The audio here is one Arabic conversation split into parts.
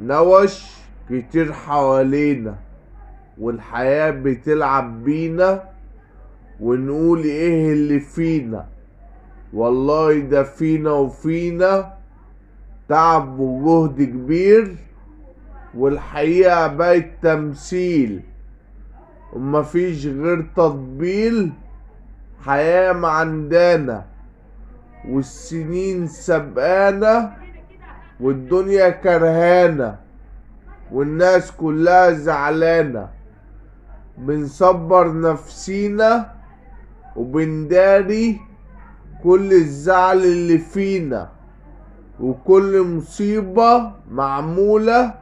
نوش كتير حوالينا والحياة بتلعب بينا ونقول ايه اللي فينا. والله ده فينا وفينا تعب وجهد كبير، والحقيقة بقت تمثيل ومفيش غير تطبيل. حياة معندانا والسنين سبقانا والدنيا كرهانا والناس كلها زعلانة. بنصبر نفسينا وبنداري كل الزعل اللي فينا، وكل مصيبة معمولة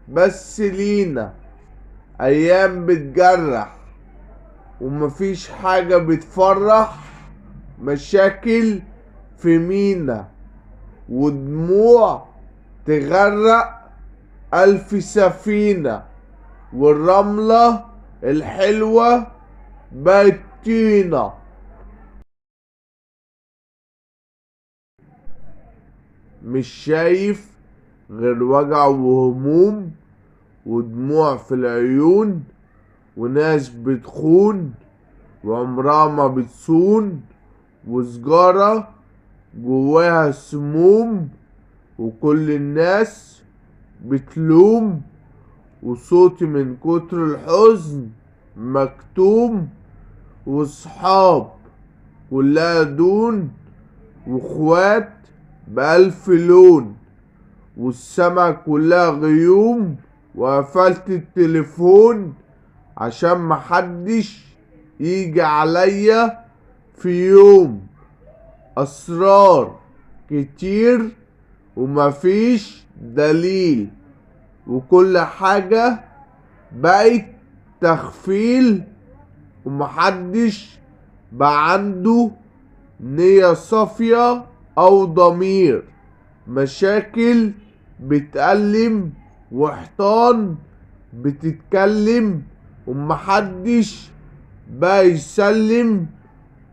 بس لينا. أيام بتجرح ومفيش حاجة بتفرح، مشاكل في مينا ودموع تغرق ألف سفينة، والرملة الحلوة بقت طينة. مش شايف غير وجع وهموم ودموع في العيون، وناس بتخون وعمرها ما بتصون، وسجارة جواها سموم، وكل الناس بتلوم، وصوتي من كتر الحزن مكتوم، وصحاب كلها دون، واخوات بألف لون، والسما كلها غيوم. وقفلت التليفون عشان محدش يجي عليا في يوم. أسرار كتير ومفيش دليل، وكل حاجة بقت تخفيل، ومحدش بقى عنده نية صافية أو ضمير. مشاكل بتألم وحيطان بتتكلم، ومحدش بقى يسلم،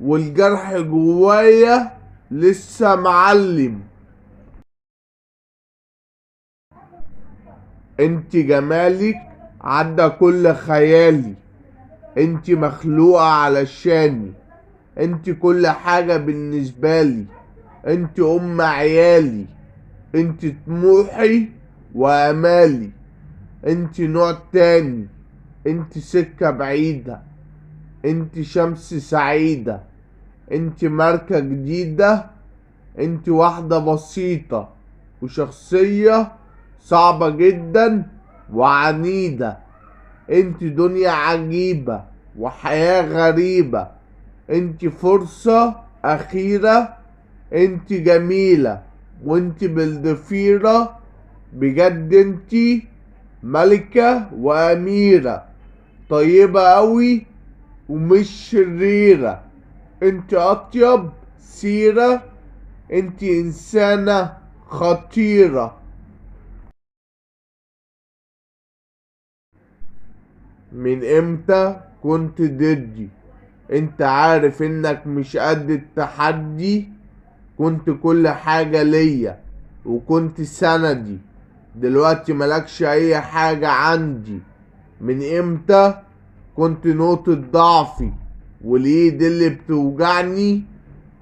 والجرح جوايا لسه معلم. انت جمالك عدى كل خيالي، انت مخلوقة علشاني، انت كل حاجة بالنسبالي، انت ام عيالي، انت طموحي وامالي، انت نوع تاني، انت سكة بعيدة، انت شمس سعيدة، انت ماركة جديدة، انت واحدة بسيطة وشخصية صعبة جدا وعنيدة. انت دنيا عجيبة وحياة غريبة، انت فرصة اخيرة، انت جميلة وانت بالضفيرة. بجد انت ملكة واميرة، طيبة اوي ومش شريرة، انت اطيب سيرة، انت انسانة خطيرة. من امتى كنت ضدي؟ انت عارف انك مش قد التحدي. كنت كل حاجة ليا وكنت سندي، دلوقتي ملكش اي حاجة عندي. من امتى كنت نقطة ضعفي والايد اللي بتوجعني؟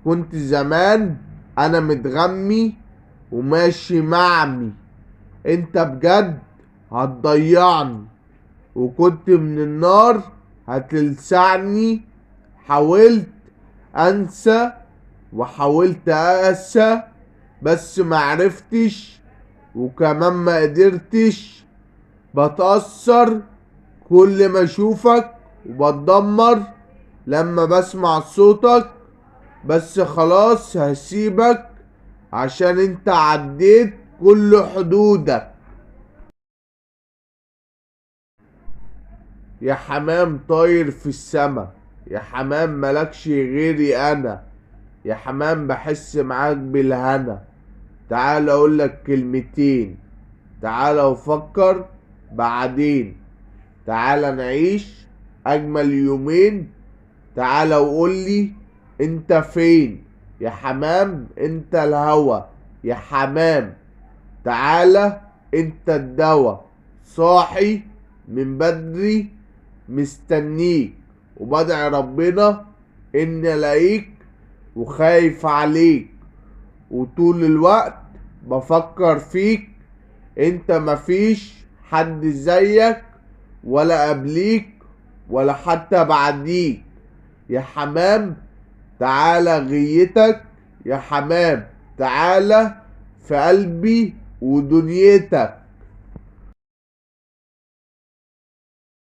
كنت زمان انا متغمي وماشي معمي. انت بجد هتضيعني، وكنت من النار هتلسعني. حاولت انسى وحاولت اقسى بس معرفتش، وكمان ما قدرتش. بتأثر كل ما اشوفك وبتدمر لما بسمع صوتك، بس خلاص هسيبك عشان انت عديت كل حدودك. يا حمام طاير في السما، يا حمام ملكش غيري انا، يا حمام بحس معاك بالهنا. تعال اقولك كلمتين، تعال وفكر بعدين، تعال نعيش اجمل يومين. تعال وقولي انت فين يا حمام، انت الهوى يا حمام. تعال انت الدوا، صاحي من بدري مستنيك، وبدعي ربنا اني الاقيك، وخايف عليك، وطول الوقت بفكر فيك. انت مفيش حد زيك ولا قبليك ولا حتى بعديك. يا حمام تعالى غيتك، يا حمام تعالى في قلبي ودنيتك.